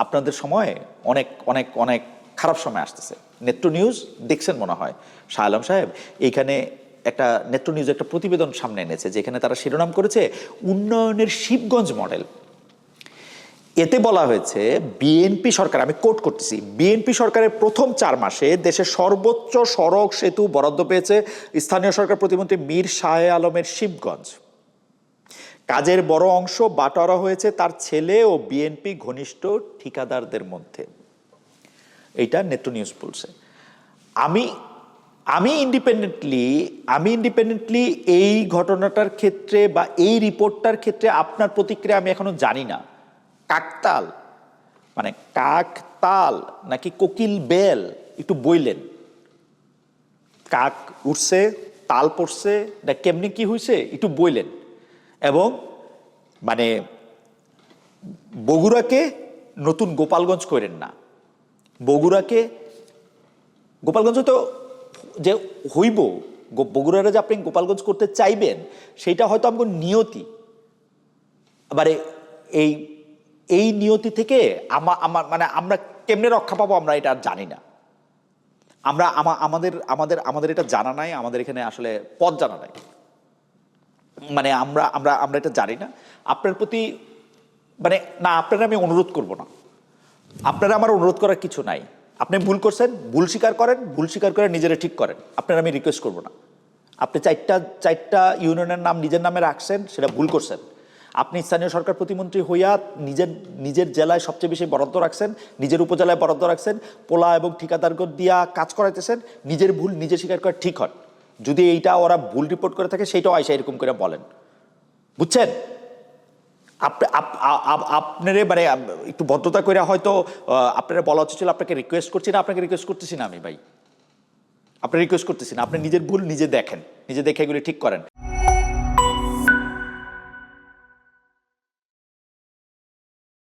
আপনাদের সময়ে অনেক অনেক অনেক খারাপ সময় আসতেছে। নেত্র নিউজ দেখছেন মনে হয় শাহ আলম সাহেব, এইখানে একটা নেত্র নিউজ একটা প্রতিবেদন সামনে এনেছে, যেখানে তারা শিরোনাম করেছে উন্নয়নের শিবগঞ্জ মডেল। এতে বলা হয়েছে বিএনপি সরকার, আমি কোট করতেছি, বিএনপি সরকারের প্রথম 4 মাসে দেশের সর্বোচ্চ সড়ক সেতু বরাদ্দ পেয়েছে স্থানীয় সরকার প্রতিমন্ত্রী মীর শাহ আলমের শিবগঞ্জ। কাজের বড় অংশ বাটোয়ারা হয়েছে তার ছেলে ও বিএনপি ঘনিষ্ঠ ঠিকাদারদের মধ্যে। এইটা নেত্র নিউজ বলছে। আমি আমি ইন্ডিপেন্ডেন্টলি এই ঘটনাটার ক্ষেত্রে বা এই রিপোর্টটার ক্ষেত্রে আপনার প্রতিক্রিয়া আমি এখনো জানি না। কাকতাল মানে কাকতাল নাকি কোকিল বেল, একটু বইলেন। কাক উঠছে, তাল পড়ছে, না কেমনি কি হয়েছে একটু বইলেন। এবং মানে বগুড়াকে নতুন গোপালগঞ্জ করেন না। বগুড়াকে গোপালগঞ্জ তো যে হইব, বগুড়ারে যে আপনি গোপালগঞ্জ করতে চাইবেন সেইটা হয়তো আমার নিয়তি। এবারে এই এই নিয়তি থেকে আমার মানে আমরা কেমনে রক্ষা পাবো আমরা এটা আর জানি না। আমরা আমাদের আমাদের আমাদের এটা জানা নাই, আমাদের এখানে আসলে পথ জানা নাই। মানে আমরা আমরা আমরা এটা জানি না। আপনার প্রতি মানে না, আপনারা আমি অনুরোধ করব না, আপনারা আমার অনুরোধ করার কিছু নাই। আপনি ভুল করছেন, ভুল স্বীকার করেন, ভুল স্বীকার করে নিজেরা ঠিক করেন। আপনারা আমি রিকোয়েস্ট করব না। আপনি চারটা ইউনিয়নের নাম নিজের নামে রাখছেন, সেটা ভুল করছেন। আপনি স্থানীয় সরকার প্রতিমন্ত্রী হইয়া নিজের জেলায় সবচেয়ে বেশি বরাদ্দ রাখছেন, নিজের উপজেলায় বরাদ্দ রাখছেন, পোলা এবং ঠিকাদারগণ দিয়া কাজ করাইতেছেন। নিজের ভুল নিজে স্বীকার করে ঠিক হন। যদি এইটা ওরা ভুল রিপোর্ট করে থাকে সেইটাও আইসা এরকম করে বলেন, বুঝছেন? আপনারে মানে একটু ভদ্রতা করে হয়তো আপনারা বলা উচিত ছিল। আপনাকে রিকোয়েস্ট করছি না, আপনাকে রিকোয়েস্ট করতেছি না আমি ভাই, আপনি রিকোয়েস্ট করতেছি না। আপনি নিজের ভুল নিজে দেখেন, নিজে দেখে এগুলি ঠিক করেন।